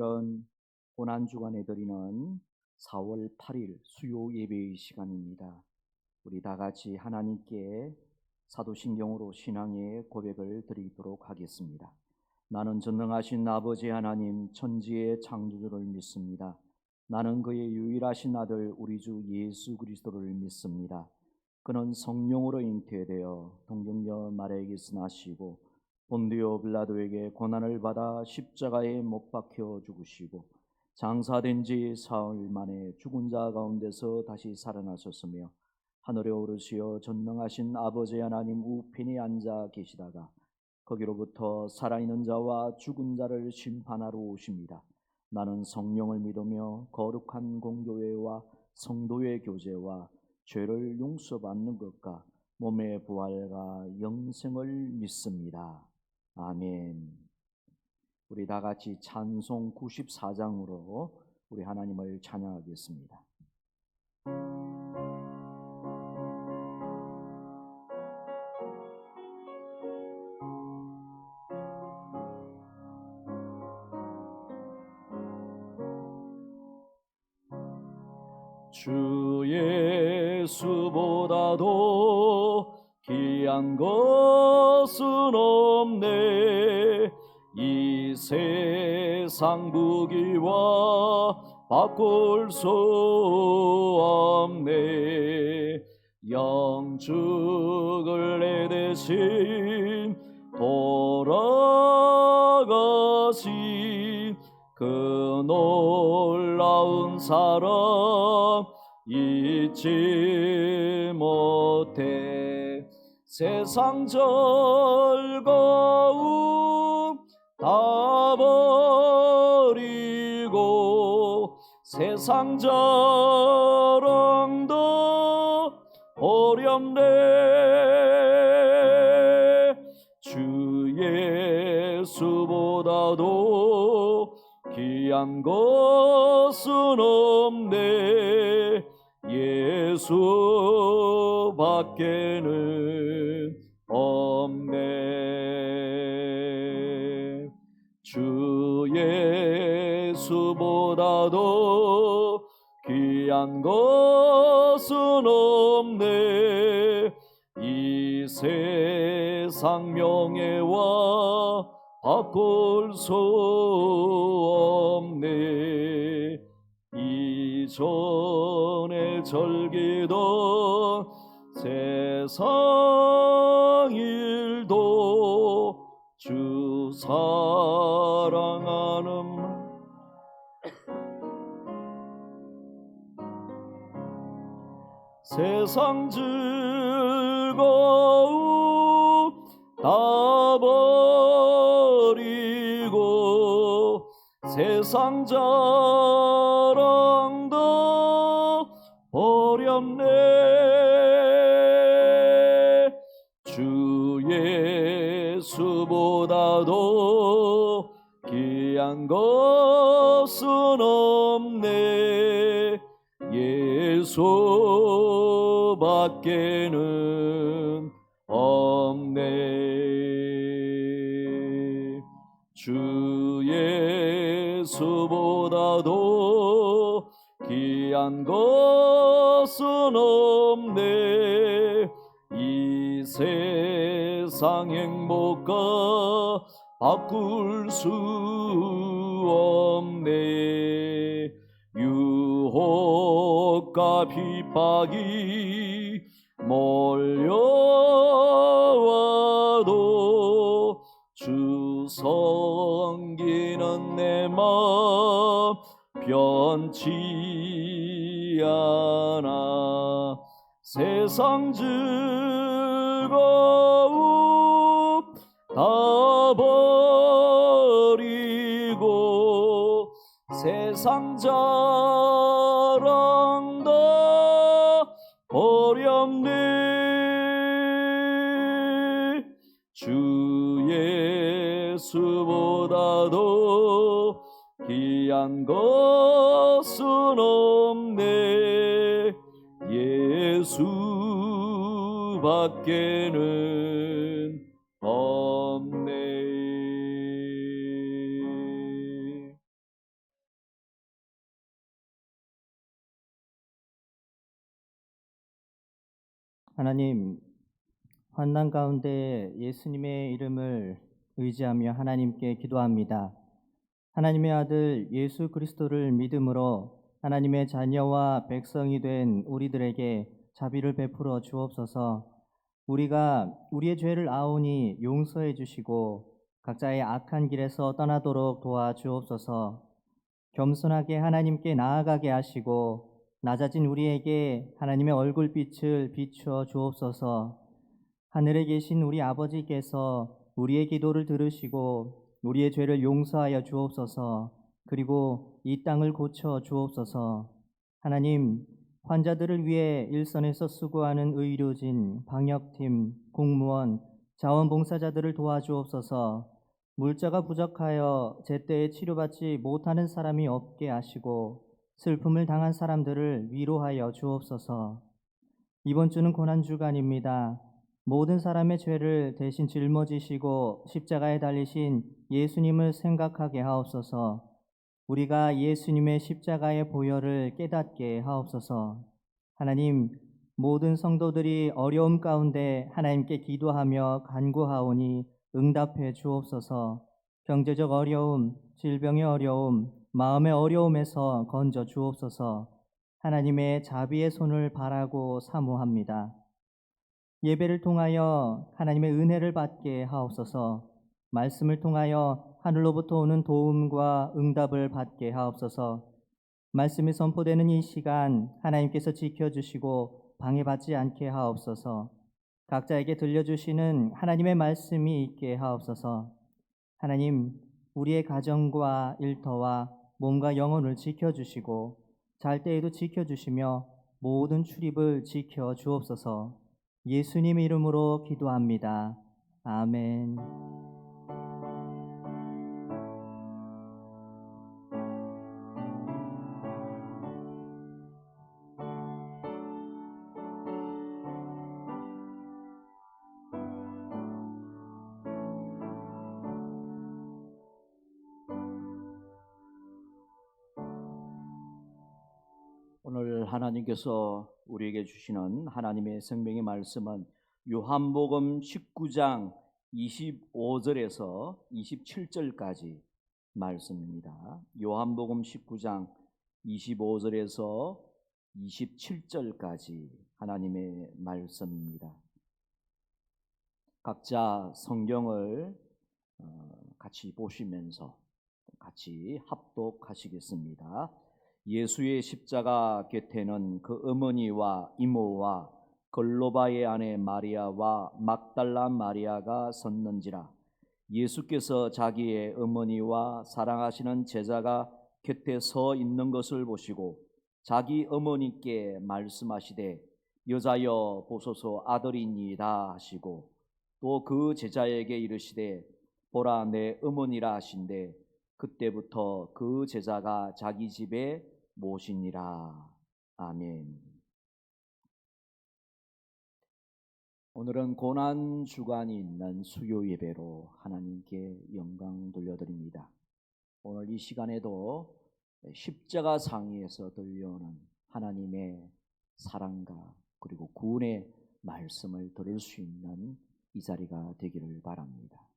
오늘은 고난주간에 드리는 4월 8일 수요 예배의 시간입니다. 우리 다 같이 하나님께 사도신경으로 신앙의 고백을 드리도록 하겠습니다. 나는 전능하신 아버지 하나님 천지의 창조주를 믿습니다. 나는 그의 유일하신 아들 우리 주 예수 그리스도를 믿습니다. 그는 성령으로 잉태되어 동정녀 마리아에게서 나시고 본디오 빌라도에게 고난을 받아 십자가에 못 박혀 죽으시고 장사된 지 사흘 만에 죽은 자 가운데서 다시 살아나셨으며 하늘에 오르시어 전능하신 아버지 하나님 우편에 앉아 계시다가 거기로부터 살아있는 자와 죽은 자를 심판하러 오십니다. 나는 성령을 믿으며 거룩한 공교회와 성도의 교제와 죄를 용서받는 것과 몸의 부활과 영생을 믿습니다. 아멘. 우리 다 같이 찬송 94장으로 우리 하나님을 찬양하겠습니다. 주 예수보다도 귀한 것은 없네. 이 세상 부귀와 바꿀 수 없네. 영축을 내 대신 돌아가신 그 놀라운 사랑 잊지 못해. 세상 즐거움 다 버리고 세상 자랑도 어렵네. 주 예수보다도 귀한 것은 없네. 예수밖에는 없네. 주 예수보다도 귀한 것은 없네. 이 세상 명예와 바꿀 수 없네. 이전에 즐기던 세상 일도 주 사랑하는 세상 즐거움 다 버리고 세상 자랑도 버렸네. 주 예수보다도 귀한 것은 없네. 예수밖에는 없네. 주 예수보다도 귀한 것은 없네. 이 세상 행복과 바꿀 수 없네. 유혹과 핍박이 몰려와도 주 섬기는 내 마음 변치 않아. 세상 즐거움 다 버리고 세상 자랑도 버렸네. 주 예수보다도 귀한 것은 없네. 예수밖에는 없네. 하나님, 환난 가운데 예수님의 이름을 의지하며 하나님께 기도합니다. 하나님의 아들 예수 그리스도를 믿음으로 하나님의 자녀와 백성이 된 우리들에게 자비를 베풀어 주옵소서. 우리가 우리의 죄를 아오니 용서해 주시고 각자의 악한 길에서 떠나도록 도와 주옵소서. 겸손하게 하나님께 나아가게 하시고 낮아진 우리에게 하나님의 얼굴빛을 비추어 주옵소서. 하늘에 계신 우리 아버지께서 우리의 기도를 들으시고 우리의 죄를 용서하여 주옵소서. 그리고 이 땅을 고쳐 주옵소서. 하나님, 환자들을 위해 일선에서 수고하는 의료진, 방역팀, 공무원, 자원봉사자들을 도와주옵소서. 물자가 부족하여 제때에 치료받지 못하는 사람이 없게 하시고 슬픔을 당한 사람들을 위로하여 주옵소서. 이번 주는 고난주간입니다. 모든 사람의 죄를 대신 짊어지시고 십자가에 달리신 예수님을 생각하게 하옵소서. 우리가 예수님의 십자가의 보혈을 깨닫게 하옵소서. 하나님, 모든 성도들이 어려움 가운데 하나님께 기도하며 간구하오니 응답해 주옵소서. 경제적 어려움, 질병의 어려움, 마음의 어려움에서 건져 주옵소서. 하나님의 자비의 손을 바라고 사모합니다. 예배를 통하여 하나님의 은혜를 받게 하옵소서. 말씀을 통하여 하늘로부터 오는 도움과 응답을 받게 하옵소서. 말씀이 선포되는 이 시간 하나님께서 지켜주시고 방해받지 않게 하옵소서. 각자에게 들려주시는 하나님의 말씀이 있게 하옵소서. 하나님, 우리의 가정과 일터와 몸과 영혼을 지켜주시고 잘 때에도 지켜주시며 모든 출입을 지켜 주옵소서. 예수님 이름으로 기도합니다. 아멘. 오늘 하나님께서 우리에게 주시는 하나님의 생명의 말씀은 요한복음 19장 25절에서 27절까지 말씀입니다. 요한복음 19장 25절에서 27절까지 하나님의 말씀입니다. 각자 성경을 같이 보시면서 같이 합독하시겠습니다. 예수의 십자가 곁에는 그 어머니와 이모와 글로바의 아내 마리아와 막달라 마리아가 섰는지라. 예수께서 자기의 어머니와 사랑하시는 제자가 곁에 서 있는 것을 보시고 자기 어머니께 말씀하시되 여자여 보소서 아들이니이다 하시고 또 그 제자에게 이르시되 보라 내 어머니라 하신대 그때부터 그 제자가 자기 집에 모시니라. 아멘. 오늘은 고난 주간이 있는 수요 예배로 하나님께 영광 돌려드립니다. 오늘 이 시간에도 십자가 상에서 들려오는 하나님의 사랑과 그리고 구원의 말씀을 들을 수 있는 이 자리가 되기를 바랍니다.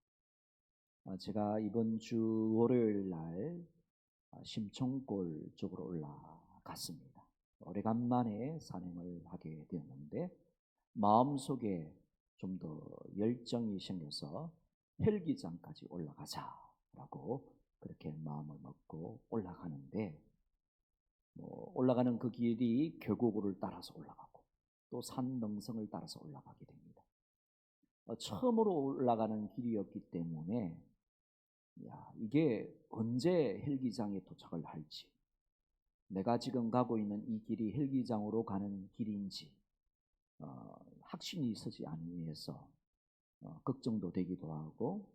제가 이번 주 월요일 날 심청골 쪽으로 올라갔습니다. 오래간만에 산행을 하게 되었는데 마음속에 좀 더 열정이 생겨서 헬기장까지 올라가자라고 그렇게 마음을 먹고 올라가는데 올라가는 그 길이 계곡을 따라서 올라가고 또 산능성을 따라서 올라가게 됩니다. 처음으로 올라가는 길이었기 때문에 이게 언제 헬기장에 도착을 할지, 내가 지금 가고 있는 이 길이 헬기장으로 가는 길인지 확신이 서지 않으면서 걱정도 되기도 하고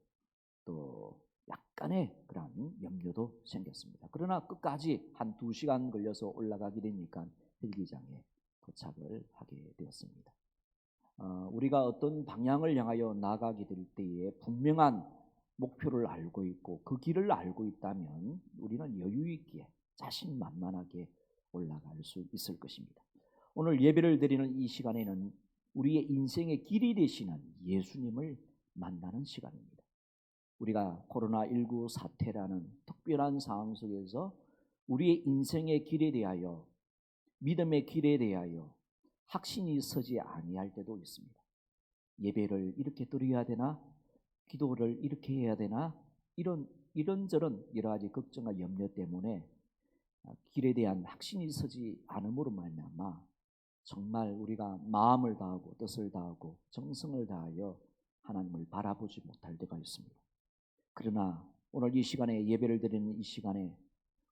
또 약간의 그런 염려도 생겼습니다. 그러나 끝까지 한 2시간 걸려서 올라가게 되니까 헬기장에 도착을 하게 되었습니다. 우리가 어떤 방향을 향하여 나가게 될 때에 분명한 목표를 알고 있고 그 길을 알고 있다면 우리는 여유 있게 자신만만하게 올라갈 수 있을 것입니다. 오늘 예배를 드리는 이 시간에는 우리의 인생의 길이 되시는 예수님을 만나는 시간입니다. 우리가 코로나19 사태라는 특별한 상황 속에서 우리의 인생의 길에 대하여, 믿음의 길에 대하여 확신이 서지 아니할 때도 있습니다. 예배를 이렇게 드려야 되나? 기도를 이렇게 해야 되나? 이런저런 여러 가지 걱정과 염려 때문에 길에 대한 확신이 서지 않음으로 말미암아 정말 우리가 마음을 다하고 뜻을 다하고 정성을 다하여 하나님을 바라보지 못할 때가 있습니다. 그러나 오늘 이 시간에, 예배를 드리는 이 시간에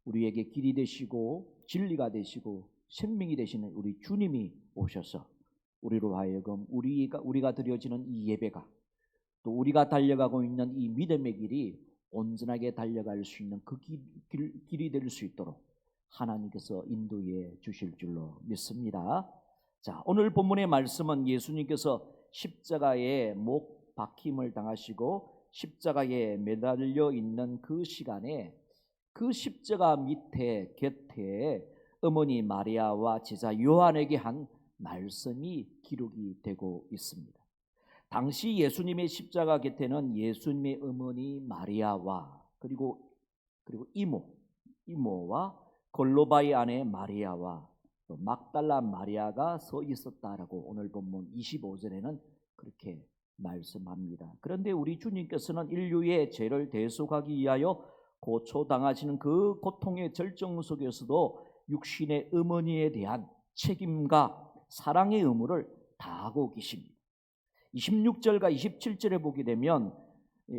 우리에게 길이 되시고 진리가 되시고 생명이 되시는 우리 주님이 오셔서 우리로 하여금 우리가 드려지는 이 예배가, 또 우리가 달려가고 있는 이 믿음의 길이 온전하게 달려갈 수 있는 그 길이 될 수 있도록 하나님께서 인도해 주실 줄로 믿습니다. 자, 오늘 본문의 말씀은 예수님께서 십자가에 못 박힘을 당하시고 십자가에 매달려 있는 그 시간에 그 십자가 밑에 곁에 어머니 마리아와 제자 요한에게 한 말씀이 기록이 되고 있습니다. 당시 예수님의 십자가 곁에는 예수님의 어머니 마리아와 그리고 이모와 골로바의 아내 마리아와 또 막달라 마리아가 서 있었다라고 오늘 본문 25절에는 그렇게 말씀합니다. 그런데 우리 주님께서는 인류의 죄를 대속하기 위하여 고초당하시는 그 고통의 절정 속에서도 육신의 어머니에 대한 책임과 사랑의 의무를 다하고 계십니다. 26절과 27절에 보게 되면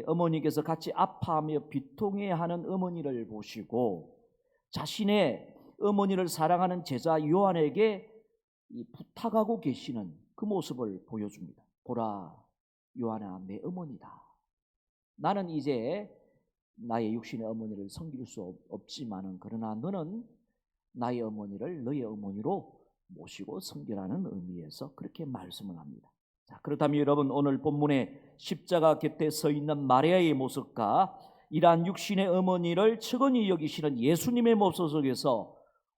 어머니께서 같이 아파하며 비통해하는 어머니를 보시고 자신의 어머니를 사랑하는 제자 요한에게 부탁하고 계시는 그 모습을 보여줍니다. 보라, 요한아, 내 어머니다. 나는 이제 나의 육신의 어머니를 섬길 수 없지만은 그러나 너는 나의 어머니를 너의 어머니로 모시고 섬기라는 의미에서 그렇게 말씀을 합니다. 자, 그렇다면 여러분, 오늘 본문에 십자가 곁에 서 있는 마리아의 모습과 이러한 육신의 어머니를 측은히 여기시는 예수님의 모습 속에서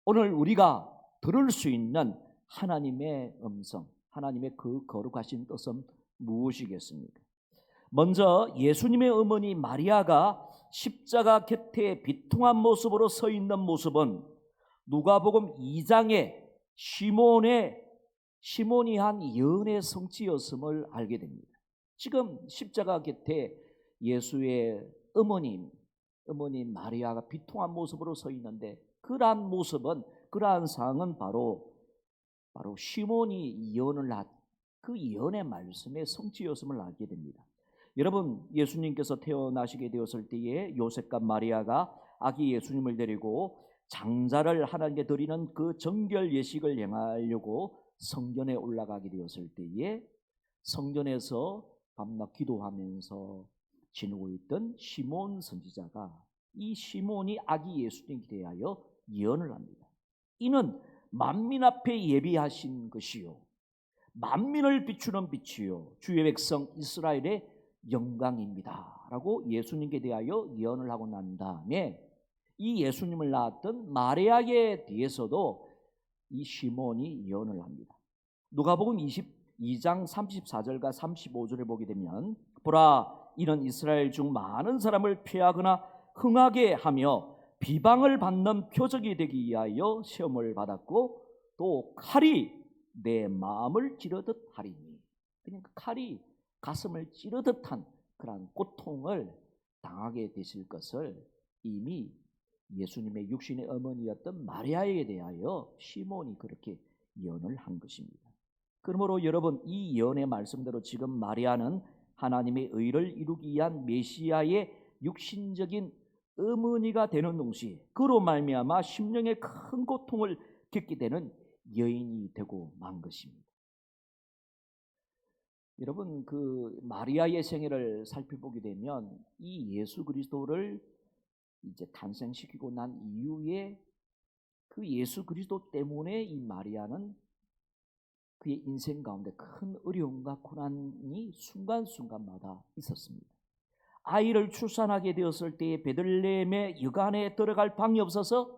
오늘 우리가 들을 수 있는 하나님의 음성, 하나님의 그 거룩하신 뜻은 무엇이겠습니까? 먼저 예수님의 어머니 마리아가 십자가 곁에 비통한 모습으로 서 있는 모습은 누가복음 2장에 시몬이 한 예언의 성취였음을 알게 됩니다. 지금 십자가 곁에 예수의 어머니 마리아가 비통한 모습으로 서 있는데 그러한 모습은, 그러한 상황은 바로 시몬이 예언을 한 그 예언의 말씀의 성취였음을 알게 됩니다. 여러분, 예수님께서 태어나시게 되었을 때에 요셉과 마리아가 아기 예수님을 데리고 장자를 하나님께 드리는 그 정결 예식을 행하려고 성전에 올라가게 되었을 때에 성전에서 밤낮 기도하면서 지내고 있던 시몬 선지자가, 이 시몬이 아기 예수님에 대하여 예언을 합니다. 이는 만민 앞에 예비하신 것이요 만민을 비추는 빛이요 주의 백성 이스라엘의 영광입니다 라고 예수님께 대하여 예언을 하고 난 다음에 이 예수님을 낳았던 마리아에 대해서도 이 시몬이 예언을 합니다. 누가복음 22장 34절과 35절을 보게 되면 보라, 이는 이스라엘 중 많은 사람을 패하거나 흥하게 하며 비방을 받는 표적이 되기 위하여 시험을 받았고 또 칼이 내 마음을 찌르듯 하리니, 그러니까 칼이 가슴을 찌르듯한 그러한 고통을 당하게 되실 것을 이미 예수님의 육신의 어머니였던 마리아에 대하여 시몬이 그렇게 예언을 한 것입니다. 그러므로 여러분, 이 예언의 말씀대로 지금 마리아는 하나님의 의를 이루기 위한 메시아의 육신적인 어머니가 되는 동시에 그로 말미암아 심령의 큰 고통을 겪게 되는 여인이 되고 만 것입니다. 여러분, 그 마리아의 생애를 살펴보게 되면 이 예수 그리스도를 이제 탄생시키고 난 이후에 그 예수 그리스도 때문에 이 마리아는 그의 인생 가운데 큰 어려움과 고난이 순간순간마다 있었습니다. 아이를 출산하게 되었을 때에 베들레헴의 여관에 들어갈 방이 없어서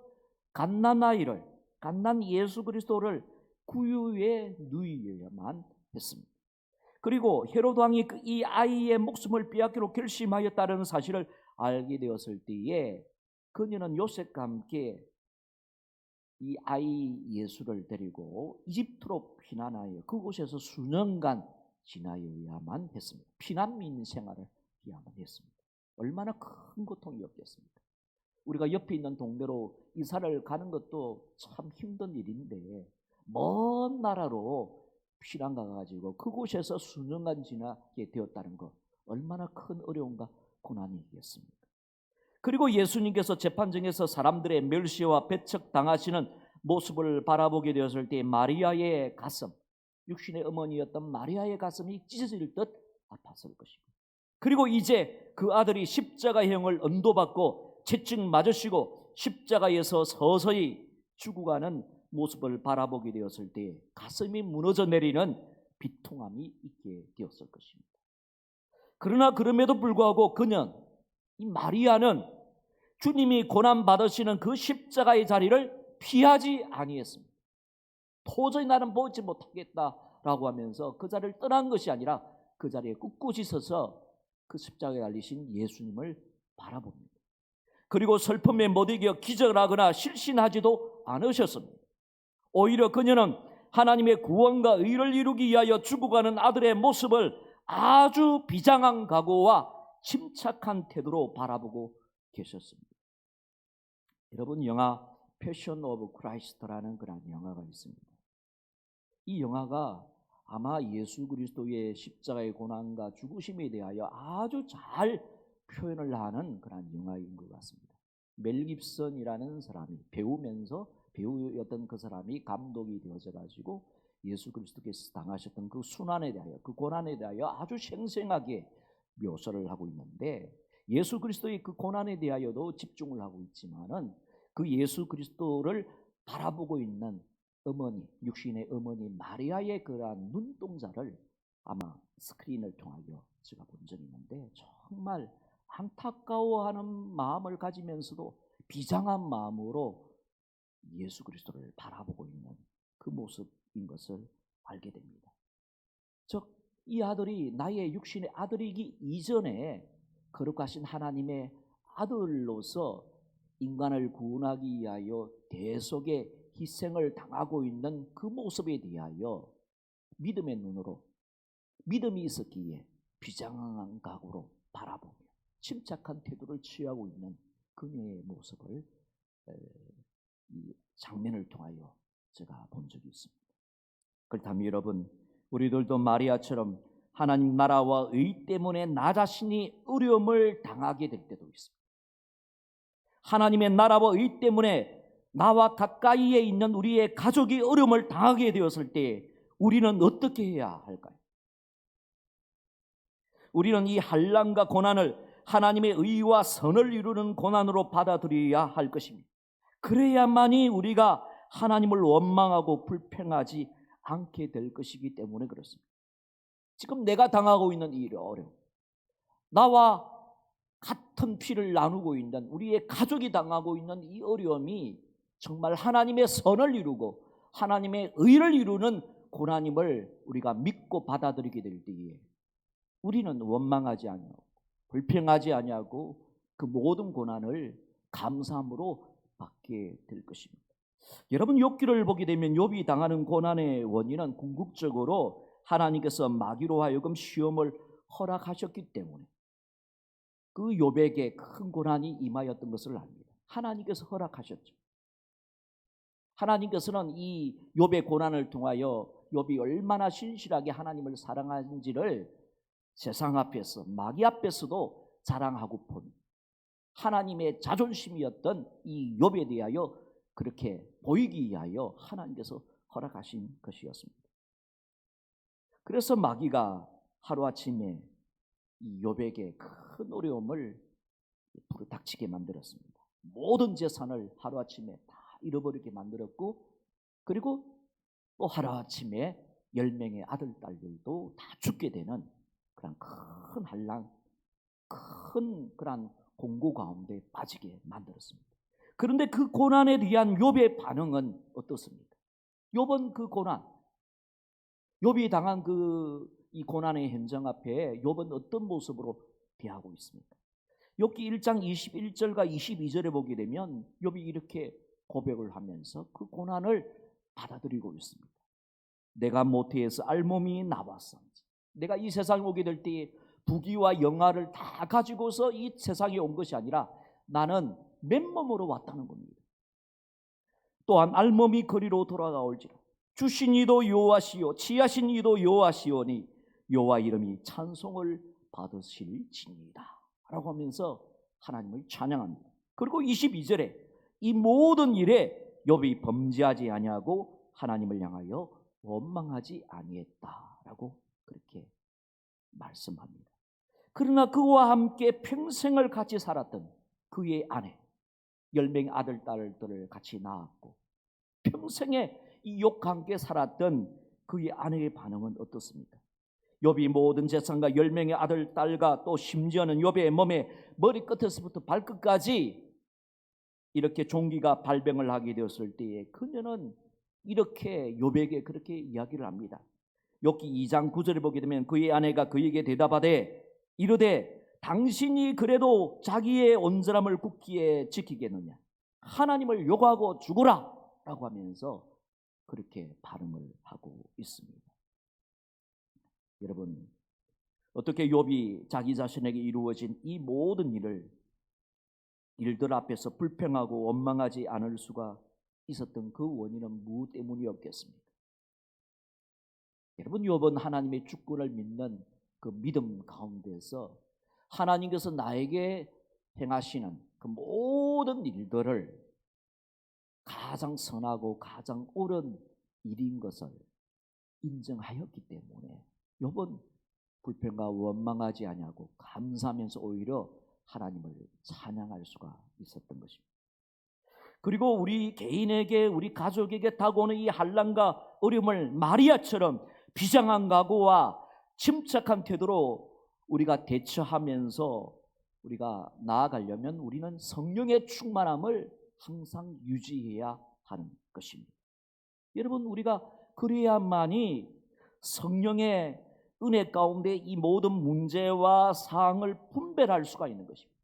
갓난 예수 그리스도를 구유에 누이어야만 했습니다. 그리고 헤로드 왕이 이 아이의 목숨을 빼앗기로 결심하였다는 사실을 알게 되었을 때에 그녀는 요셉과 함께 이 아이 예수를 데리고 이집트로 피난하여 그곳에서 수년간 지나야만 했습니다. 피난민 생활을 해야만 했습니다. 얼마나 큰 고통이었겠습니까? 우리가 옆에 있는 동네로 이사를 가는 것도 참 힘든 일인데 먼 나라로 피난 가가지고 그곳에서 수년간 지나게 되었다는 것 얼마나 큰 어려움과 고난이겠습니까? 그리고 예수님께서 재판정에서 사람들의 멸시와 배척당하시는 모습을 바라보게 되었을 때 마리아의 가슴, 육신의 어머니였던 마리아의 가슴이 찢어질 듯 아팠을 것이고, 그리고 이제 그 아들이 십자가형을 언도받고 채찍 맞으시고 십자가에서 서서히 죽어가는 모습을 바라보게 되었을 때 가슴이 무너져 내리는 비통함이 있게 되었을 것입니다. 그러나 그럼에도 불구하고 이 마리아는 주님이 고난받으시는 그 십자가의 자리를 피하지 아니했습니다. 도저히 나는 보지 못하겠다라고 하면서 그 자리를 떠난 것이 아니라 그 자리에 꿋꿋이 서서 그 십자가에 달리신 예수님을 바라봅니다. 그리고 슬픔에 못 이겨 기적을 하거나 실신하지도 않으셨습니다. 오히려 그녀는 하나님의 구원과 의를 이루기 위하여 죽어가는 아들의 모습을 아주 비장한 각오와 침착한 태도로 바라보고 계셨습니다. 여러분, 영화 패션 오브 크라이스트라는 그런 영화가 있습니다. 이 영화가 아마 예수 그리스도의 십자가의 고난과 죽으심에 대하여 아주 잘 표현을 하는 그런 영화인 것 같습니다. 멜 깁슨이라는 사람이 배우였던 그 사람이 감독이 되어져 가지고 예수 그리스도께서 당하셨던 그 순환에 대하여, 그 고난에 대하여 아주 생생하게 묘사를 하고 있는데, 예수 그리스도의 그 고난에 대하여도 집중을 하고 있지만은 그 예수 그리스도를 바라보고 있는 어머니, 육신의 어머니 마리아의 그러한 눈동자를 아마 스크린을 통하여 제가 본 적이 있는데 정말 안타까워하는 마음을 가지면서도 비장한 마음으로 예수 그리스도를 바라보고 있는 그 모습인 것을 알게 됩니다. 즉, 이 아들이 나의 육신의 아들이기 이전에 거룩하신 하나님의 아들로서 인간을 구원하기 위하여 대속의 희생을 당하고 있는 그 모습에 대하여 믿음의 눈으로, 믿음이 있었기에 비장한 각오로 바라보며 침착한 태도를 취하고 있는 그녀의 모습을 이 장면을 통하여 제가 본 적이 있습니다. 그렇다면 여러분, 우리들도 마리아처럼 하나님 나라와 의 때문에 나 자신이 어려움을 당하게 될 때도 있습니다. 하나님의 나라와 의 때문에 나와 가까이에 있는 우리의 가족이 어려움을 당하게 되었을 때 우리는 어떻게 해야 할까요? 우리는 이 환난과 고난을 하나님의 의와 선을 이루는 고난으로 받아들여야 할 것입니다. 그래야만이 우리가 하나님을 원망하고 불평하지 않게 될 것이기 때문에 그렇습니다. 지금 내가 당하고 있는 이 어려움, 나와 같은 피를 나누고 있는 우리의 가족이 당하고 있는 이 어려움이 정말 하나님의 선을 이루고 하나님의 의를 이루는 고난임을 우리가 믿고 받아들이게 될 때에 우리는 원망하지 아니하고 불평하지 아니하고 그 모든 고난을 감사함으로 받게 될 것입니다. 여러분, 욥기를 보게 되면 욥이 당하는 고난의 원인은 궁극적으로 하나님께서 마귀로 하여금 시험을 허락하셨기 때문에 그 욥에게 큰 고난이 임하였던 것을 압니다. 하나님께서 허락하셨죠. 하나님께서는 이 욥의 고난을 통하여 욥이 얼마나 신실하게 하나님을 사랑하는지를 세상 앞에서, 마귀 앞에서도 자랑하고 본 하나님의 자존심이었던 이 욥에 대하여 그렇게 보이기 위하여 하나님께서 허락하신 것이었습니다. 그래서 마귀가 하루아침에 이 욥에게 큰 어려움을 부르닥치게 만들었습니다. 모든 재산을 하루아침에 다 잃어버리게 만들었고, 그리고 또 하루아침에 10명의 아들, 딸들도 다 죽게 되는 그런 큰 환난, 큰 그런 공고 가운데 빠지게 만들었습니다. 그런데 그 고난에 대한 욥의 반응은 어떻습니까? 욥은 그 고난, 욥이 당한 이 고난의 현장 앞에 욥은 어떤 모습으로 대하고 있습니까? 욥기 1장 21절과 22절에 보게 되면 욥이 이렇게 고백을 하면서 그 고난을 받아들이고 있습니다. 내가 모태에서 알몸이 나왔었지. 내가 이 세상에 오게 될 때에 부귀와 영화를 다 가지고서 이 세상에 온 것이 아니라 나는 맨몸으로 왔다는 겁니다. 또한 알몸이 거리로 돌아가올지라. 주신 이도 여호와시요 취하신 이도 여호와시오니 여호와 이름이 찬송을 받으실지니이다 라고 하면서 하나님을 찬양합니다. 그리고 22절에 이 모든 일에 욥이 범죄하지 아니하고 하나님을 향하여 원망하지 아니했다라고 그렇게 말씀합니다. 그러나 그와 함께 평생을 같이 살았던 그의 아내 10명의 아들, 딸들을 같이 낳았고 평생에 이 욥과 함께 살았던 그의 아내의 반응은 어떻습니까? 욥이 모든 재산과 10명의 아들, 딸과 또 심지어는 욥의 몸에 머리끝에서부터 발끝까지 이렇게 종기가 발병을 하게 되었을 때에 그녀는 이렇게 욥에게 그렇게 이야기를 합니다. 욥기 2장 9절에 보게 되면 그의 아내가 그에게 대답하되 이르되 당신이 그래도 자기의 온전함을 굳게 지키겠느냐? 하나님을 욕하고 죽으라 라고 하면서 그렇게 발음을 하고 있습니다. 여러분, 어떻게 욥이 자기 자신에게 이루어진 이 모든 일들 앞에서 불평하고 원망하지 않을 수가 있었던 그 원인은 무엇 때문이었겠습니까? 여러분, 욥은 하나님의 주권을 믿는 그 믿음 가운데서 하나님께서 나에게 행하시는 그 모든 일들을 가장 선하고 가장 옳은 일인 것을 인정하였기 때문에 욥은 불평과 원망하지 아니하고 감사하면서 오히려 하나님을 찬양할 수가 있었던 것입니다. 그리고 우리 개인에게 우리 가족에게 다가오는 이 환난과 어려움을 마리아처럼 비장한 각오와 침착한 태도로 우리가 대처하면서 우리가 나아가려면 우리는 성령의 충만함을 항상 유지해야 하는 것입니다. 여러분, 우리가 그래야만이 성령의 은혜 가운데 이 모든 문제와 사항을 분별할 수가 있는 것입니다.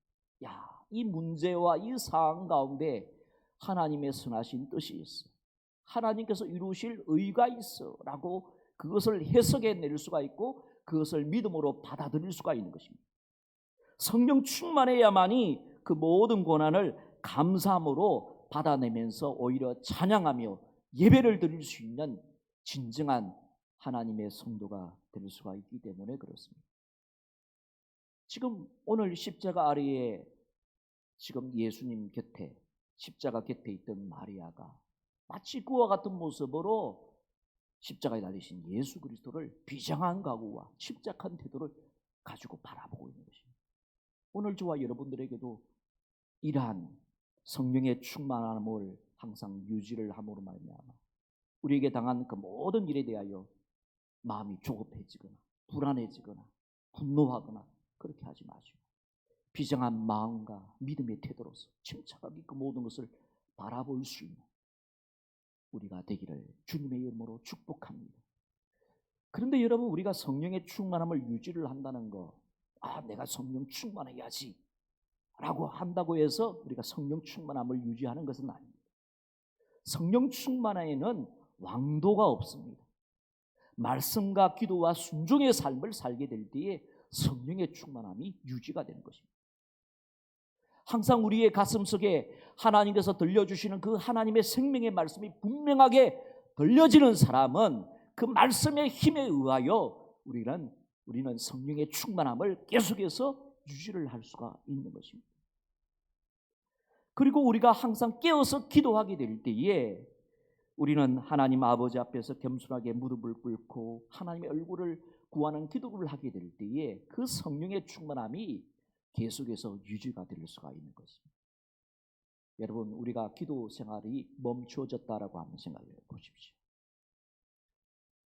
이 문제와 이 사항 가운데 하나님의 선하신 뜻이 있어, 하나님께서 이루실 의가 있어 라고 그것을 해석해낼 수가 있고 그것을 믿음으로 받아들일 수가 있는 것입니다. 성령 충만해야만이 그 모든 고난을 감사함으로 받아내면서 오히려 찬양하며 예배를 드릴 수 있는 진정한 하나님의 성도가 될 수가 있기 때문에 그렇습니다. 지금 오늘 십자가 아래에 지금 예수님 곁에 십자가 곁에 있던 마리아가 마치 그와 같은 모습으로 십자가에 달리신 예수 그리스도를 비장한 각오와 침착한 태도를 가지고 바라보고 있는 것입니다. 오늘 저와 여러분들에게도 이러한 성령의 충만함을 항상 유지를 함으로 말미암아 우리에게 당한 그 모든 일에 대하여 마음이 조급해지거나 불안해지거나 분노하거나 그렇게 하지 마시고 비장한 마음과 믿음의 태도로서 침착하게 그 모든 것을 바라볼 수 있는 우리가 되기를 주님의 이름으로 축복합니다. 그런데 여러분, 우리가 성령의 충만함을 유지를 한다는 거, 내가 성령 충만해야지 라고 한다고 해서 우리가 성령 충만함을 유지하는 것은 아닙니다. 성령 충만에는 왕도가 없습니다. 말씀과 기도와 순종의 삶을 살게 될 때에 성령의 충만함이 유지가 되는 것입니다. 항상 우리의 가슴속에 하나님께서 들려주시는 그 하나님의 생명의 말씀이 분명하게 들려지는 사람은 그 말씀의 힘에 의하여 우리는 성령의 충만함을 계속해서 유지를 할 수가 있는 것입니다. 그리고 우리가 항상 깨어서 기도하게 될 때에 우리는 하나님 아버지 앞에서 겸손하게 무릎을 꿇고 하나님의 얼굴을 구하는 기도를 하게 될 때에 그 성령의 충만함이 계속해서 유지가 될 수가 있는 것입니다. 여러분, 우리가 기도 생활이 멈춰졌다라고 한번 생각해 보십시오.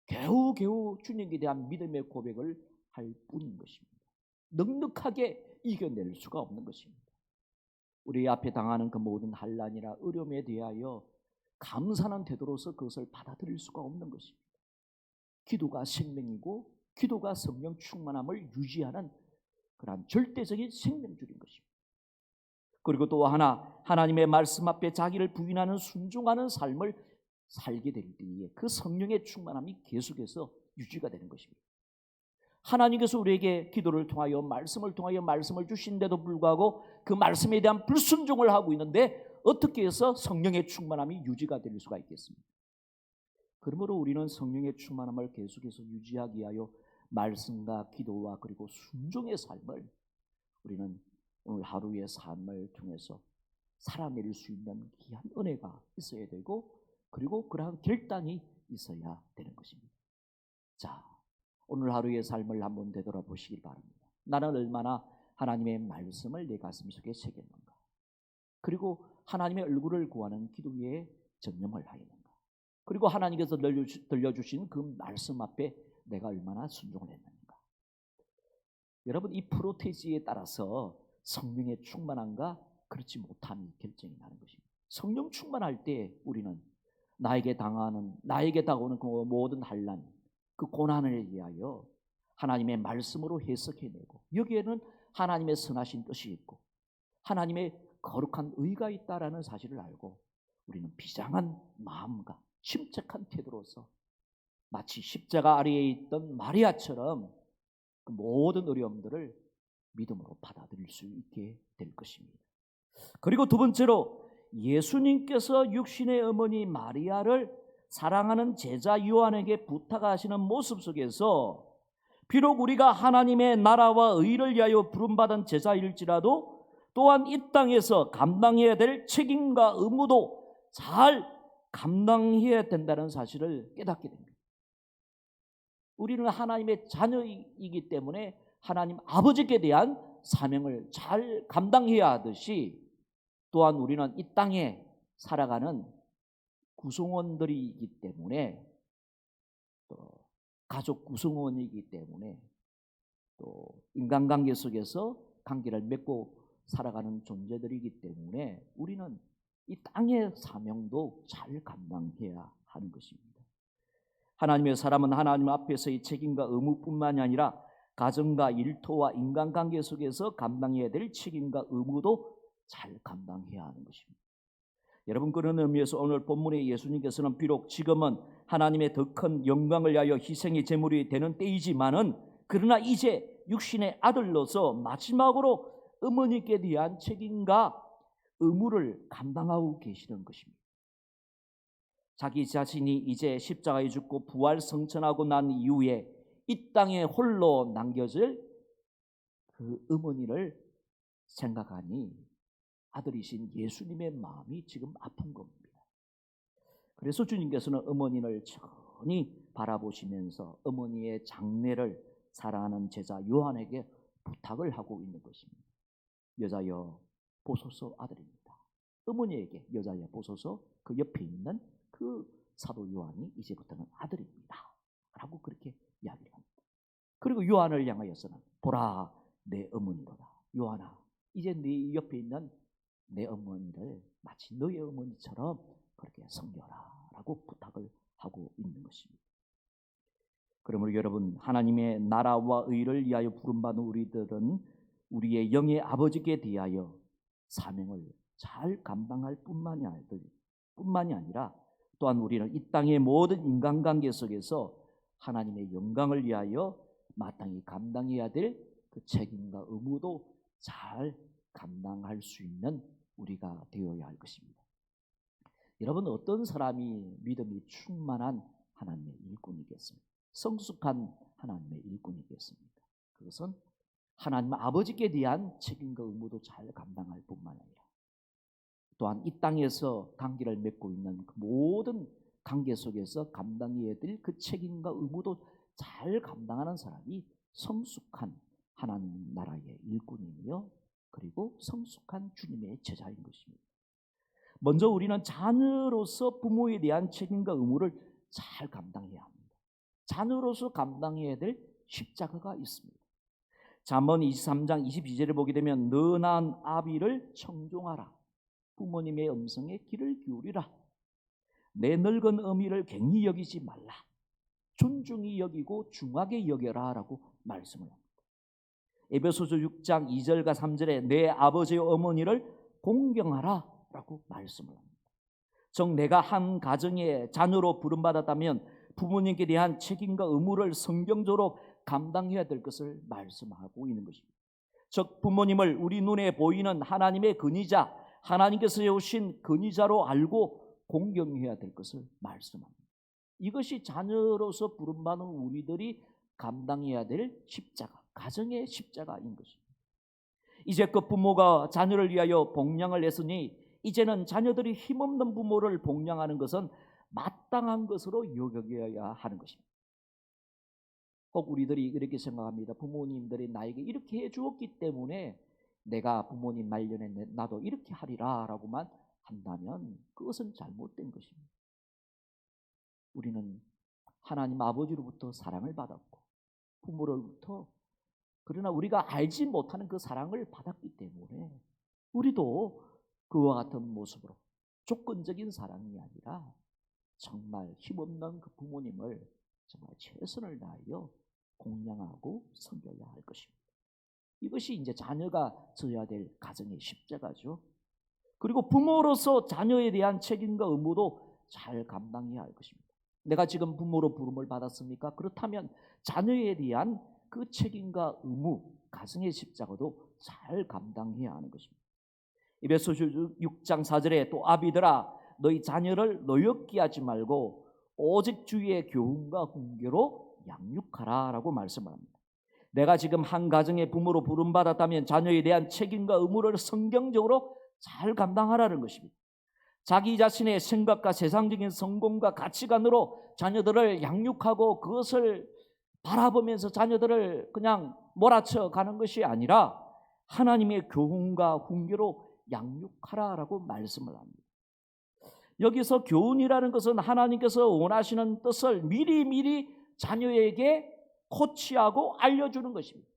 겨우겨우 주님에 대한 믿음의 고백을 할 뿐인 것입니다. 넉넉하게 이겨낼 수가 없는 것입니다. 우리 앞에 당하는 그 모든 환난이나 어려움에 대하여 감사하는 태도로서 그것을 받아들일 수가 없는 것입니다. 기도가 생명이고 기도가 성령 충만함을 유지하는 그러한 절대적인 생명줄인 것입니다. 그리고 또 하나, 하나님의 말씀 앞에 자기를 부인하는 순종하는 삶을 살게 될 때에 그 성령의 충만함이 계속해서 유지가 되는 것입니다. 하나님께서 우리에게 기도를 통하여 말씀을 통하여 말씀을 주신데도 불구하고 그 말씀에 대한 불순종을 하고 있는데 어떻게 해서 성령의 충만함이 유지가 될 수가 있겠습니까? 그러므로 우리는 성령의 충만함을 계속해서 유지하기 위하여 말씀과 기도와 그리고 순종의 삶을 우리는 오늘 하루의 삶을 통해서 살아낼 수 있는 귀한 은혜가 있어야 되고 그리고 그러한 결단이 있어야 되는 것입니다. 자, 오늘 하루의 삶을 한번 되돌아보시길 바랍니다. 나는 얼마나 하나님의 말씀을 내 가슴 속에 새겼는가, 그리고 하나님의 얼굴을 구하는 기도에 전념을 하였는가, 그리고 하나님께서 들려주신 그 말씀 앞에 내가 얼마나 순종을 했는가. 여러분, 이 프로테지에 따라서 성령의 충만함과 그렇지 못함이 결정이 나는 것입니다. 성령 충만할 때 우리는 나에게 다가오는 그 모든 환난, 그 고난을 위하여 하나님의 말씀으로 해석해내고 여기에는 하나님의 선하신 뜻이 있고 하나님의 거룩한 의가 있다라는 사실을 알고 우리는 비장한 마음과 침착한 태도로서 마치 십자가 아래에 있던 마리아처럼 그 모든 어려움들을 믿음으로 받아들일 수 있게 될 것입니다. 그리고 두 번째로 예수님께서 육신의 어머니 마리아를 사랑하는 제자 요한에게 부탁하시는 모습 속에서 비록 우리가 하나님의 나라와 의를 위하여 부름받은 제자일지라도 또한 이 땅에서 감당해야 될 책임과 의무도 잘 감당해야 된다는 사실을 깨닫게 됩니다. 우리는 하나님의 자녀이기 때문에 하나님 아버지께 대한 사명을 잘 감당해야 하듯이 또한 우리는 이 땅에 살아가는 구성원들이기 때문에 또 가족 구성원이기 때문에 또 인간관계 속에서 관계를 맺고 살아가는 존재들이기 때문에 우리는 이 땅의 사명도 잘 감당해야 하는 것입니다. 하나님의 사람은 하나님 앞에서의 책임과 의무뿐만이 아니라 가정과 일터와 인간관계 속에서 감당해야 될 책임과 의무도 잘 감당해야 하는 것입니다. 여러분, 그런 의미에서 오늘 본문의 예수님께서는 비록 지금은 하나님의 더 큰 영광을 위하여 희생의 제물이 되는 때이지만은 그러나 이제 육신의 아들로서 마지막으로 어머니께 대한 책임과 의무를 감당하고 계시는 것입니다. 자기 자신이 이제 십자가에 죽고 부활 성천하고 난 이후에 이 땅에 홀로 남겨질 그 어머니를 생각하니 아들이신 예수님의 마음이 지금 아픈 겁니다. 그래서 주님께서는 어머니를 천히 바라보시면서 어머니의 장례를 사랑하는 제자 요한에게 부탁을 하고 있는 것입니다. 여자여 보소서 아들입니다. 어머니에게 여자여 보소서 그 옆에 있는 그 사도 요한이 이제부터는 아들입니다 라고 그렇게 이야기를 합니다. 그리고 요한을 향하여서는 보라 내 어머니로다. 요한아, 이제 네 옆에 있는 내 어머니를 마치 너의 어머니처럼 그렇게 섬겨라 라고 부탁을 하고 있는 것입니다. 그러므로 여러분, 하나님의 나라와 의를 위하여 부름받은 우리들은 우리의 영의 아버지께 대하여 사명을 잘 감당할 뿐만이 아니라 또한 우리는 이 땅의 모든 인간관계 속에서 하나님의 영광을 위하여 마땅히 감당해야 될 그 책임과 의무도 잘 감당할 수 있는 우리가 되어야 할 것입니다. 여러분, 어떤 사람이 믿음이 충만한 하나님의 일꾼이겠습니까? 성숙한 하나님의 일꾼이겠습니까? 그것은 하나님 아버지께 대한 책임과 의무도 잘 감당할 뿐만 아니라 또한 이 땅에서 관계를 맺고 있는 그 모든 관계 속에서 감당해야 될 그 책임과 의무도 잘 감당하는 사람이 성숙한 하나님 나라의 일꾼이며 그리고 성숙한 주님의 제자인 것입니다. 먼저 우리는 자녀로서 부모에 대한 책임과 의무를 잘 감당해야 합니다. 자녀로서 감당해야 될 십자가가 있습니다. 잠언 23장 22절을 보게 되면 너 낳은 아비를 청종하라. 부모님의 음성에 귀를 기울이라. 내 늙은 어미를 갱히 여기지 말라. 존중히 여기고 중하게 여겨라라고 말씀을 합니다. 에베소서 6장 2절과 3절에 내 아버지와 어머니를 공경하라라고 말씀을 합니다. 즉 내가 한 가정의 자녀로 부름받았다면 부모님께 대한 책임과 의무를 성경적으로 감당해야 될 것을 말씀하고 있는 것입니다. 즉 부모님을 우리 눈에 보이는 하나님의 근위자, 하나님께서 세우신 근위자로 알고 공경해야 될 것을 말씀합니다. 이것이 자녀로서 부름받은 우리들이 감당해야 될 십자가, 가정의 십자가인 것입니다. 이제껏 부모가 자녀를 위하여 복량을 했으니 이제는 자녀들이 힘없는 부모를 복량하는 것은 마땅한 것으로 여겨야 하는 것입니다. 꼭 우리들이 이렇게 생각합니다. 부모님들이 나에게 이렇게 해주었기 때문에 내가 부모님 말년에 나도 이렇게 하리라 라고만 한다면 그것은 잘못된 것입니다. 우리는 하나님 아버지로부터 사랑을 받았고 부모로부터, 그러나 우리가 알지 못하는 그 사랑을 받았기 때문에 우리도 그와 같은 모습으로 조건적인 사랑이 아니라 정말 힘없는 그 부모님을 정말 최선을 다하여 공양하고 섬겨야 할 것입니다. 이것이 이제 자녀가 져야 될 가정의 십자가죠. 그리고 부모로서 자녀에 대한 책임과 의무도 잘 감당해야 할 것입니다. 내가 지금 부모로 부름을 받았습니까? 그렇다면 자녀에 대한 그 책임과 의무, 가정의 십자가도 잘 감당해야 하는 것입니다. 에베소서 6장 4절에 또 아비들아 너희 자녀를 노엽게 하지 말고 오직 주의 교훈과 훈계로 양육하라 라고 말씀을 합니다. 내가 지금 한 가정의 부모로 부름받았다면 자녀에 대한 책임과 의무를 성경적으로 잘 감당하라는 것입니다. 자기 자신의 생각과 세상적인 성공과 가치관으로 자녀들을 양육하고 그것을 바라보면서 자녀들을 그냥 몰아쳐 가는 것이 아니라 하나님의 교훈과 훈계로 양육하라라고 말씀을 합니다. 여기서 교훈이라는 것은 하나님께서 원하시는 뜻을 미리미리 자녀에게 코치하고 알려주는 것입니다.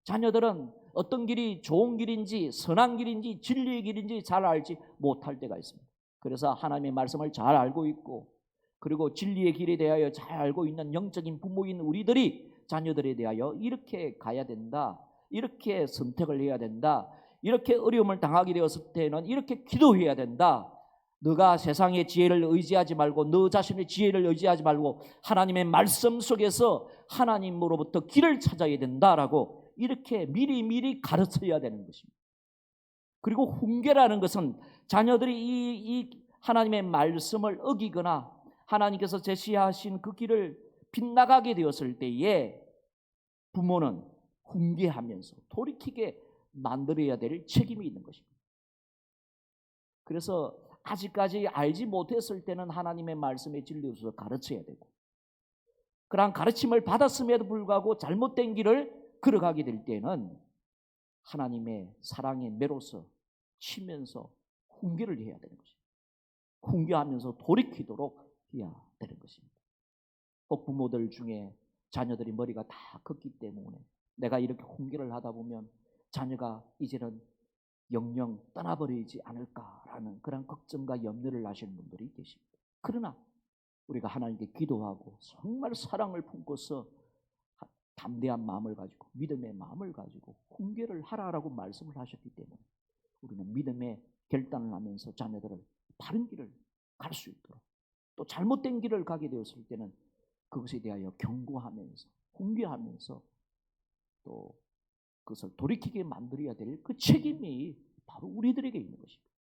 자녀들은 어떤 길이 좋은 길인지 선한 길인지 진리의 길인지 잘 알지 못할 때가 있습니다. 그래서 하나님의 말씀을 잘 알고 있고 그리고 진리의 길에 대하여 잘 알고 있는 영적인 부모인 우리들이 자녀들에 대하여 이렇게 가야 된다, 이렇게 선택을 해야 된다, 이렇게 어려움을 당하게 되었을 때는 이렇게 기도해야 된다, 너가 세상의 지혜를 의지하지 말고 너 자신의 지혜를 의지하지 말고 하나님의 말씀 속에서 하나님으로부터 길을 찾아야 된다라고 이렇게 미리미리 가르쳐야 되는 것입니다. 그리고 훈계라는 것은 자녀들이 이 하나님의 말씀을 어기거나 하나님께서 제시하신 그 길을 빗나가게 되었을 때에 부모는 훈계하면서 돌이키게 만들어야 될 책임이 있는 것입니다. 그래서 아직까지 알지 못했을 때는 하나님의 말씀의 진리로서 가르쳐야 되고 그러한 가르침을 받았음에도 불구하고 잘못된 길을 걸어가게 될 때는 하나님의 사랑의 매로서 치면서 훈계를 해야 되는 것입니다. 훈계하면서 돌이키도록 해야 되는 것입니다. 꼭 부모들 중에 자녀들이 머리가 다 컸기 때문에 내가 이렇게 훈계를 하다 보면 자녀가 이제는 영영 떠나버리지 않을까라는 그런 걱정과 염려를 하시는 분들이 계십니다. 그러나 우리가 하나님께 기도하고 정말 사랑을 품고서 담대한 마음을 가지고 믿음의 마음을 가지고 훈계를 하라라고 말씀을 하셨기 때문에 우리는 믿음의 결단을 하면서 자녀들을 바른 길을 갈 수 있도록 또 잘못된 길을 가게 되었을 때는 그것에 대하여 경고하면서 훈계하면서 또 그것을 돌이키게 만들어야 될 그 책임이 바로 우리들에게 있는 것입니다.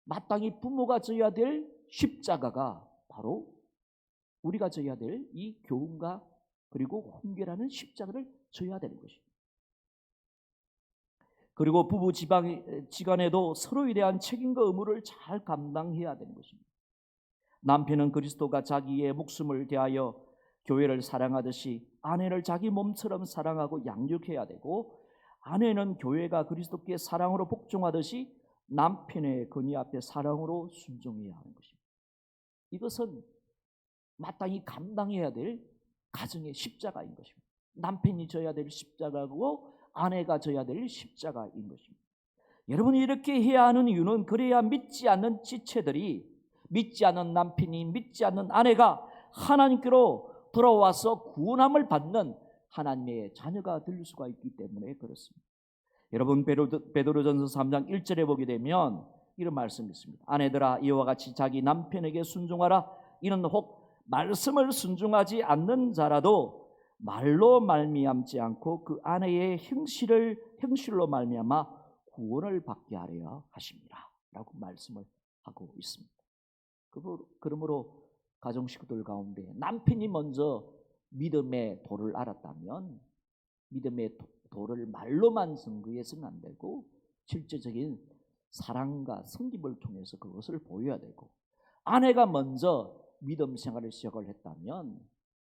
마땅히 부모가 져야 될 십자가가 바로 우리가 져야 될 이 교훈과 그리고 훈계라는 십자가를 져야 되는 것입니다. 그리고 부부 지간에도 서로에 대한 책임과 의무를 잘 감당해야 되는 것입니다. 남편은 그리스도가 자기의 목숨을 대하여 교회를 사랑하듯이 아내를 자기 몸처럼 사랑하고 양육해야 되고 아내는 교회가 그리스도께 사랑으로 복종하듯이 남편의 권위 앞에 사랑으로 순종해야 하는 것입니다. 이것은 마땅히 감당해야 될 가정의 십자가인 것입니다. 남편이 져야 될 십자가고 아내가 져야 될 십자가인 것입니다. 여러분이 이렇게 해야 하는 이유는 그래야 믿지 않는 지체들이 믿지 않는 남편이 믿지 않는 아내가 하나님께로 돌아와서 구원함을 받는 하나님의 자녀가 될 수가 있기 때문에 그렇습니다. 여러분, 베드로전서 3장 1절에 보게 되면 이런 말씀이 있습니다. 아내들아, 이와 같이 자기 남편에게 순종하라. 이는 혹 말씀을 순종하지 않는 자라도 말로 말미암지 않고 그 아내의 행실로 말미암아 구원을 받게 하려 하십니다 라고 말씀을 하고 있습니다. 그러므로 가정 식구들 가운데 남편이 먼저 믿음의 도를 알았다면 믿음의 도를 말로만 선거해서는 안 되고 실제적인 사랑과 섬김을 통해서 그것을 보여야 되고, 아내가 먼저 믿음 생활을 시작을 했다면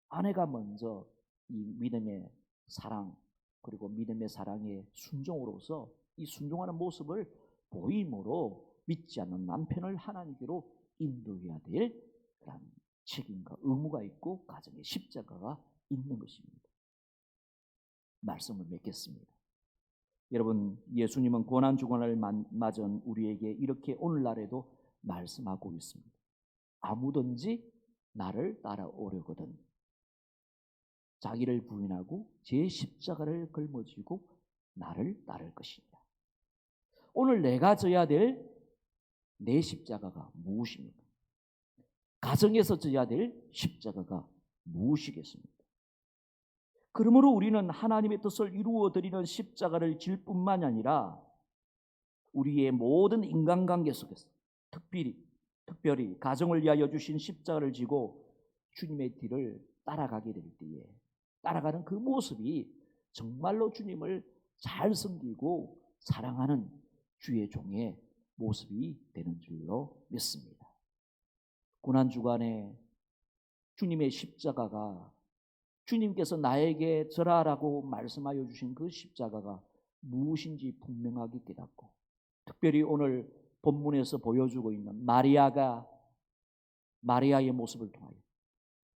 아내가 먼저 이 믿음의 사랑 그리고 믿음의 사랑의 순종으로서 이 순종하는 모습을 보임으로 믿지 않는 남편을 하나님께로 인도해야 될 그런 책임과 의무가 있고 가정에 십자가가 있는 것입니다. 말씀을 맺겠습니다. 여러분, 예수님은 고난주간을 맞은 우리에게 이렇게 오늘날에도 말씀하고 있습니다. 아무든지 나를 따라오려거든 자기를 부인하고 제 십자가를 걸머쥐고 나를 따를 것이니라. 오늘 내가 져야 될 내 십자가가 무엇입니까? 가정에서 져야 될 십자가가 무엇이겠습니까? 그러므로 우리는 하나님의 뜻을 이루어드리는 십자가를 질 뿐만 아니라 우리의 모든 인간관계 속에서 특별히 가정을 위하여 주신 십자가를 지고 주님의 뒤를 따라가게 될 때에 따라가는 그 모습이 정말로 주님을 잘 섬기고 사랑하는 주의 종의 모습이 되는 줄로 믿습니다. 고난주간에 주님의 십자가가, 주님께서 나에게 져라라고 말씀하여 주신 그 십자가가 무엇인지 분명하게 깨닫고, 특별히 오늘 본문에서 보여주고 있는 마리아의 모습을 통하여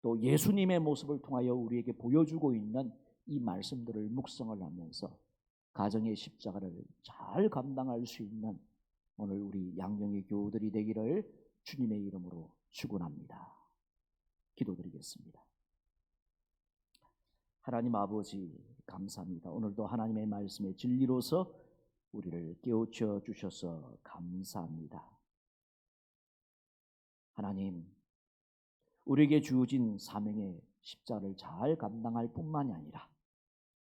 또 예수님의 모습을 통하여 우리에게 보여주고 있는 이 말씀들을 묵상을 하면서 가정의 십자가를 잘 감당할 수 있는 오늘 우리 양령의 교우들이 되기를 주님의 이름으로 축원합니다. 기도드리겠습니다. 하나님 아버지, 감사합니다. 오늘도 하나님의 말씀의 진리로서 우리를 깨우쳐 주셔서 감사합니다. 하나님, 우리에게 주어진 사명의 십자가를 잘 감당할 뿐만이 아니라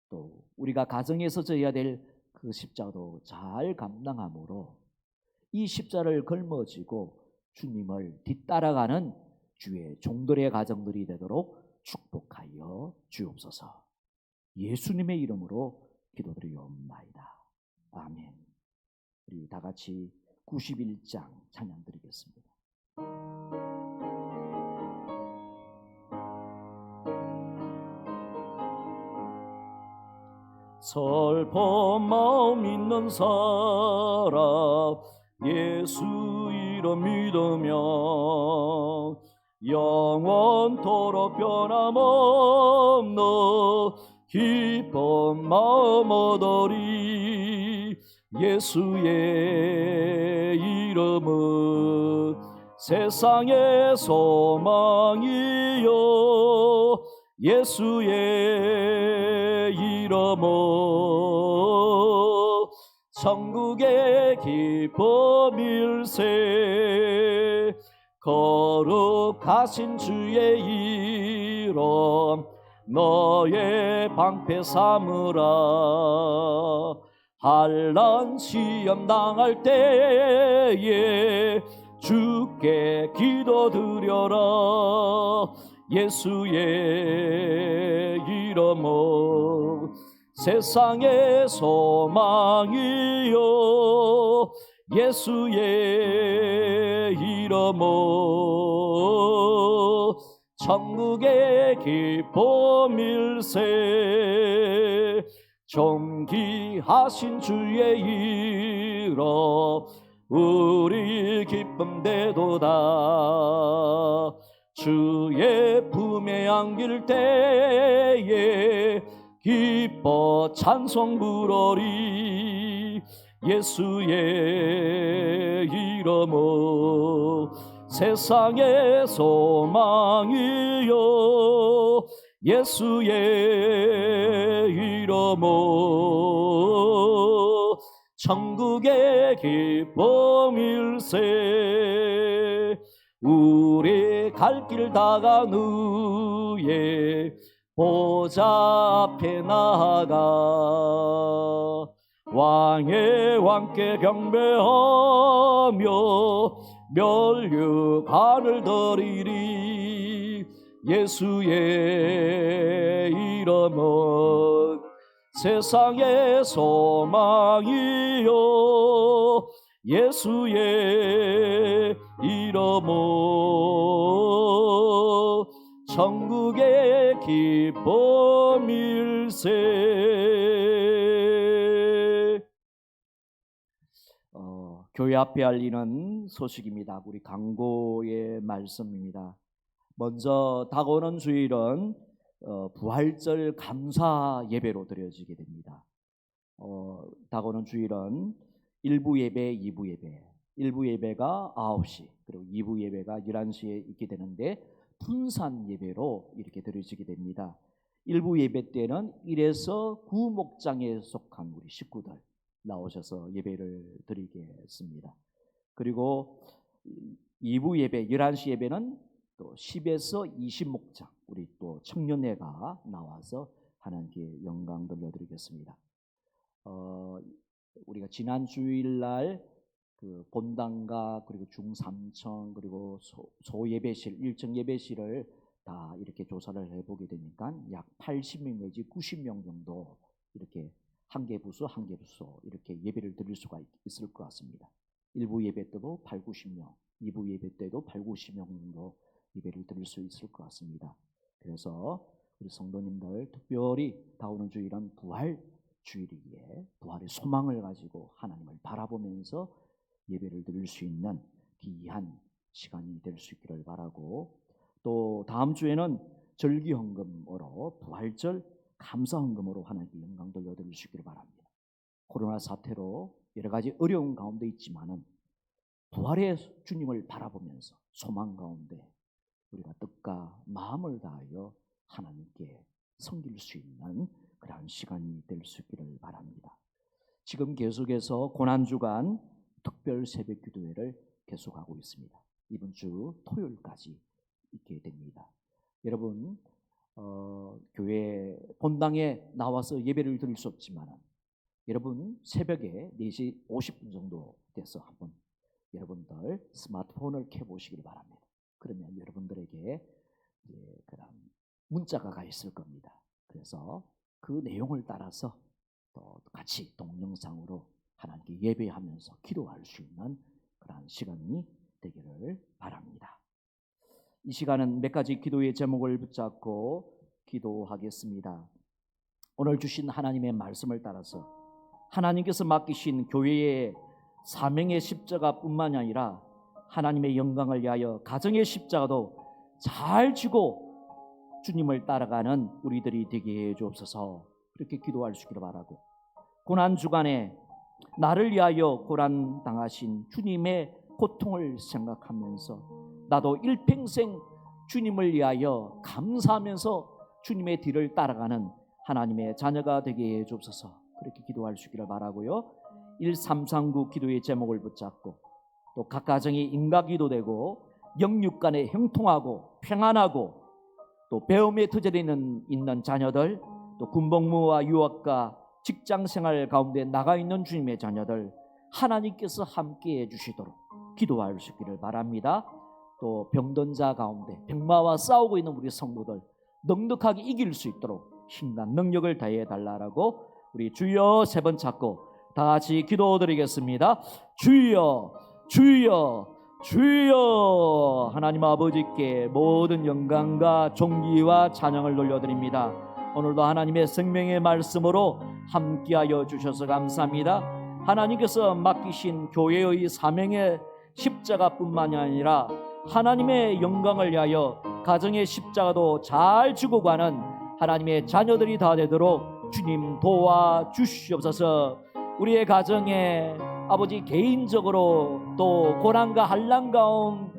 또 우리가 가정에서 져야 될 그 십자가도 잘 감당함으로 이 십자가를 걸머쥐고 주님을 뒤따라가는 주의 종들의 가정들이 되도록 축복하여 주옵소서. 예수님의 이름으로 기도드리옵나이다. 아멘. 우리 다 같이 91장 찬양 드리겠습니다. 슬픈 마음 있는 사람 예수 이름 믿으며 영원토록 변함없는 기쁜 마음 얻으리. 예수의 이름은 세상의 소망이요 예수의 이름은 천국의 기쁨일세. 거룩하신 주의 이름 너의 방패 삼으라. 환난 시험 당할 때에 주께 기도드려라. 예수의 이름은 세상의 소망이요 예수의 이름은 천국의 기쁨일세. 존귀하신 주의 이름 우리 기쁨 되도다. 주의 품에 안길 때에 기뻐 찬송 부르리. 예수의 이름은 세상의 소망이요 예수의 이름은 천국의 기쁨일세. 우리 갈 길 다간 후에 보좌 앞에 나아가 왕의 왕께 경배하며 멸류관을 드리리. 예수의 이름은 세상의 소망이요 예수의 이름은 천국의 기쁨일세. 교회 앞에 알리는 소식입니다. 우리 강고의 말씀입니다. 먼저 다가오는 주일은 부활절 감사 예배로 드려지게 됩니다. 다가오는 주일은 1부 예배, 2부 예배. 1부 예배가 9시, 그리고 2부 예배가 11시에 있게 되는데 분산 예배로 이렇게 드려지게 됩니다. 1부 예배 때는 1에서 9 목장에 속한 우리 식구들 나오셔서 예배를 드리겠습니다. 그리고 2부 예배, 11시 예배는 또 10에서 20 목장 우리 또 청년회가 나와서 하나님께 영광 돌려드리겠습니다. 우리가 지난 주일날 그 본당과 그리고 중삼청 그리고 소예배실, 1층 예배실을 다 이렇게 조사를 해보게 되니까 약 80명 내지 90명 정도 이렇게 한 개 부서 이렇게 예배를 드릴 수가 있을 것 같습니다. 1부 예배 때도 8, 90명, 2부 예배 때도 8, 90명 정도 예배를 드릴 수 있을 것 같습니다. 그래서 우리 성도님들 특별히 다오는 주일은 부활 주일이기에 부활의 소망을 가지고 하나님을 바라보면서 예배를 드릴 수 있는 귀한 시간이 될 수 있기를 바라고, 또 다음 주에는 절기헌금으로 부활절 감사헌금으로 하나님께 영광 돌려드릴 수 있기를 바랍니다. 코로나 사태로 여러 가지 어려운 가운데 있지만은 부활의 주님을 바라보면서 소망 가운데 우리가 뜻과 마음을 다하여 하나님께 섬길 수 있는 그런 시간이 될 수 있기를 바랍니다. 지금 계속해서 고난주간 특별 새벽 기도회를 계속하고 있습니다. 이번 주 토요일까지 있게 됩니다. 여러분 교회 본당에 나와서 예배를 드릴 수 없지만 여러분 새벽에 4시 50분 정도 돼서 한번 여러분들 스마트폰을 켜보시길 바랍니다. 그러면 여러분들에게 그런 문자가 가 있을 겁니다. 그래서 그 내용을 따라서 또 같이 동영상으로 하나님께 예배하면서 기도할 수 있는 그런 시간이 되기를 바랍니다. 이 시간은 몇 가지 기도의 제목을 붙잡고 기도하겠습니다. 오늘 주신 하나님의 말씀을 따라서 하나님께서 맡기신 교회의 사명의 십자가뿐만이 아니라 하나님의 영광을 위하여 가정의 십자가도 잘 지고 주님을 따라가는 우리들이 되게 해 주옵소서. 그렇게 기도할 수 있기를 바라고, 고난주간에 나를 위하여 고난당하신 주님의 고통을 생각하면서 나도 일평생 주님을 위하여 감사하면서 주님의 뒤를 따라가는 하나님의 자녀가 되게 해 주옵소서. 그렇게 기도할 수 있기를 바라고요. 1339 기도의 제목을 붙잡고 또 각 가정이 인가기도 되고 영육 간에 형통하고 평안하고 또 배움에 터전에 있는 자녀들, 또 군복무와 유학과 직장생활 가운데 나가 있는 주님의 자녀들 하나님께서 함께해 주시도록 기도할 수 있기를 바랍니다. 또 병든 자 가운데 병마와 싸우고 있는 우리 성도들 넉넉하게 이길 수 있도록 힘과 능력을 다해 달라라고 우리 주여 3번 찾고 다 같이 기도드리겠습니다. 주여 주여 주여. 하나님 아버지께 모든 영광과 존귀와 찬양을 돌려드립니다. 오늘도 하나님의 생명의 말씀으로 함께하여 주셔서 감사합니다. 하나님께서 맡기신 교회의 사명의 십자가뿐만이 아니라 하나님의 영광을 위하여 가정의 십자가도 잘 지고 가는 하나님의 자녀들이 다 되도록 주님 도와주시옵소서. 우리의 가정에 아버지 개인적으로 또 고난과 한란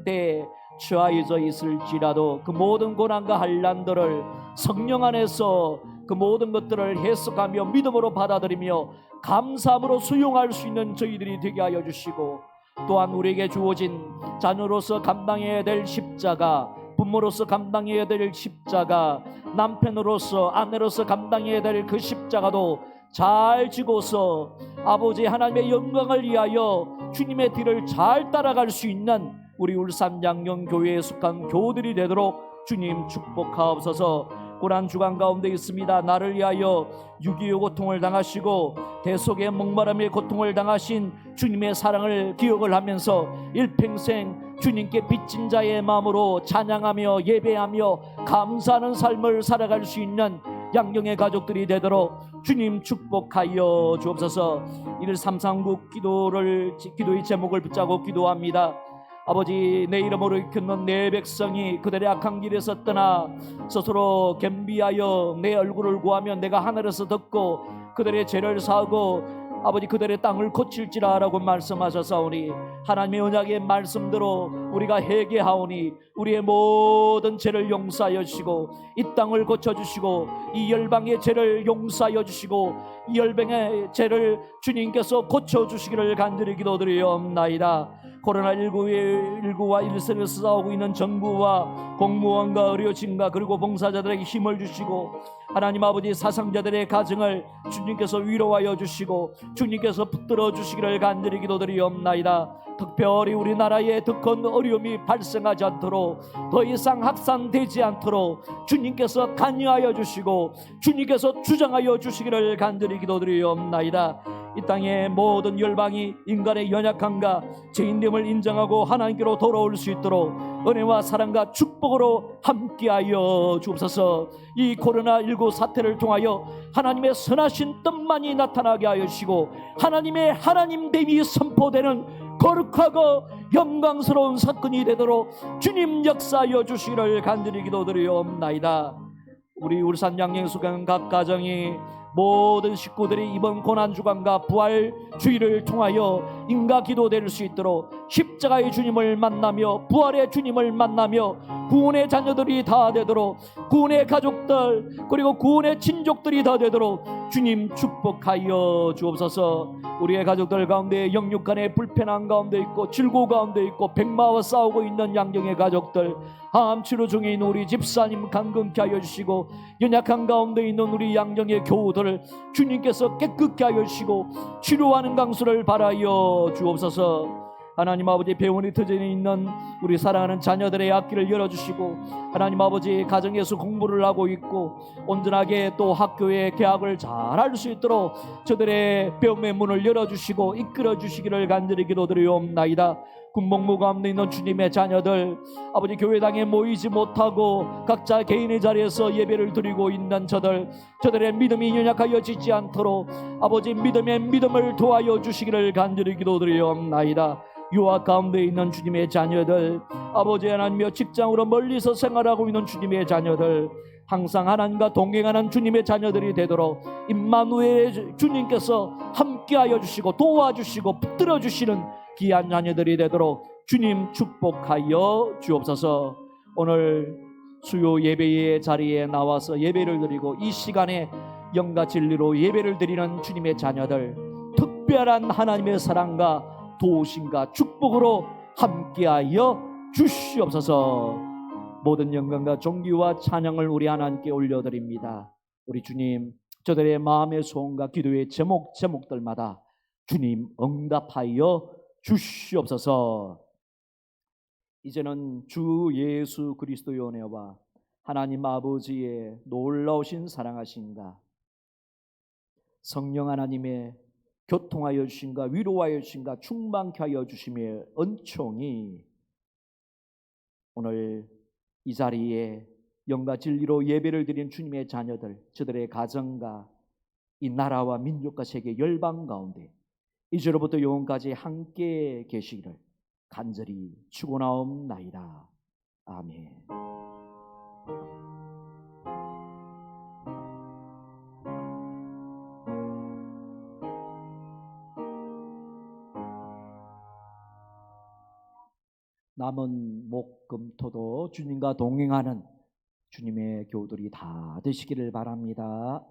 때에 처하여져 있을지라도 그 모든 고난과 환난들을 성령 안에서 그 모든 것들을 해석하며 믿음으로 받아들이며 감사함으로 수용할 수 있는 저희들이 되게 하여 주시고, 또한 우리에게 주어진 자녀로서 감당해야 될 십자가, 부모로서 감당해야 될 십자가, 남편으로서 아내로서 감당해야 될 그 십자가도 잘 지고서 아버지 하나님의 영광을 위하여 주님의 뒤를 잘 따라갈 수 있는 우리 울산 양령교회에 속한 교우들이 되도록 주님 축복하옵소서. 고난 주간 가운데 있습니다. 나를 위하여 6.25 고통을 당하시고 대속의 목마름의 고통을 당하신 주님의 사랑을 기억을 하면서 일평생 주님께 빚진 자의 마음으로 찬양하며 예배하며 감사하는 삶을 살아갈 수 있는 양경의 가족들이 되도록 주님 축복하여 주옵소서. 1.339 기도의 제목을 붙잡고 기도합니다. 아버지, 내 이름으로 일컫는 내 백성이 그들의 악한 길에서 떠나 스스로 겸비하여 내 얼굴을 구하며 내가 하늘에서 듣고 그들의 죄를 사하고 아버지 그들의 땅을 고칠지라 라고 말씀하셨사오니, 하나님의 언약의 말씀대로 우리가 회개하오니 우리의 모든 죄를 용서하여 주시고 이 땅을 고쳐주시고 이 열방의 죄를 용서하여 주시고 이 열방의 죄를 주님께서 고쳐주시기를 간절히 기도드리옵나이다. 코로나19와 일선에서 싸우고 있는 정부와 공무원과 의료진과 그리고 봉사자들에게 힘을 주시고, 하나님 아버지 사상자들의 가정을 주님께서 위로하여 주시고 주님께서 붙들어 주시기를 간절히 기도드리옵나이다. 특별히 우리나라에 더 큰 어려움이 발생하지 않도록, 더 이상 확산되지 않도록 주님께서 관여하여 주시고 주님께서 주장하여 주시기를 간절히 기도드리옵나이다. 이 땅의 모든 열방이 인간의 연약함과 죄인됨을 인정하고 하나님께로 돌아올 수 있도록 은혜와 사랑과 축복으로 함께하여 주옵소서. 이 코로나19 사태를 통하여 하나님의 선하신 뜻만이 나타나게 하여 주시고 하나님의 하나님됨이 선포되는 거룩하고 영광스러운 사건이 되도록 주님 역사하여 주시기를 간절히 기도드리옵나이다. 우리 울산 양양에 속한 각 가정이 모든 식구들이 이번 고난주간과 부활주의를 통하여 인가 기도될 수 있도록 십자가의 주님을 만나며 부활의 주님을 만나며 구원의 자녀들이 다 되도록, 구원의 가족들 그리고 구원의 친족들이 다 되도록 주님 축복하여 주옵소서. 우리의 가족들 가운데 영육간의 불편한 가운데 있고 질고 가운데 있고 백마와 싸우고 있는 양경의 가족들, 암 치료 중에 있는 우리 집사님 강건케 하여 주시고 연약한 가운데 있는 우리 양경의 교우들을 주님께서 깨끗게 하여 주시고 치료하는 강수를 바라여 주옵소서. 하나님 아버지, 병원이 터져 있는 우리 사랑하는 자녀들의 앞길을 열어주시고, 하나님 아버지 가정에서 공부를 하고 있고 온전하게 또 학교에 개학을 잘할 수 있도록 저들의 병의 문을 열어주시고 이끌어주시기를 간절히 기도드리옵나이다. 군복무 가운데 있는 주님의 자녀들, 아버지 교회당에 모이지 못하고 각자 개인의 자리에서 예배를 드리고 있는 저들의 믿음이 연약하여지지 않도록 아버지 믿음의 믿음을 도와여 주시기를 간절히 기도드리옵나이다. 유학 가운데 있는 주님의 자녀들, 아버지 하나님이여 직장으로 멀리서 생활하고 있는 주님의 자녀들, 항상 하나님과 동행하는 주님의 자녀들이 되도록 임마누엘 주님께서 함께하여 주시고 도와주시고 붙들어 주시는 귀한 자녀들이 되도록 주님 축복하여 주옵소서. 오늘 수요 예배의 자리에 나와서 예배를 드리고 이 시간에 영과 진리로 예배를 드리는 주님의 자녀들, 특별한 하나님의 사랑과 도우심과 축복으로 함께하여 주시옵소서. 모든 영광과 존귀와 찬양을 우리 하나님께 올려드립니다. 우리 주님, 저들의 마음의 소원과 기도의 제목들마다 주님 응답하여 주시옵소서. 이제는 주 예수 그리스도의 은혜와 하나님 아버지의 놀라우신 사랑하심과 성령 하나님의 교통하여 주심과 위로하여 주심과 충만케 하여 주심의 은총이 오늘 이 자리에 영과 진리로 예배를 드린 주님의 자녀들, 저들의 가정과 이 나라와 민족과 세계 열방 가운데 이제로부터 영원까지 함께 계시기를 간절히 축원하옵나이다. 아멘. 남은 목, 금, 토도 주님과 동행하는 주님의 교우들이 다 되시기를 바랍니다.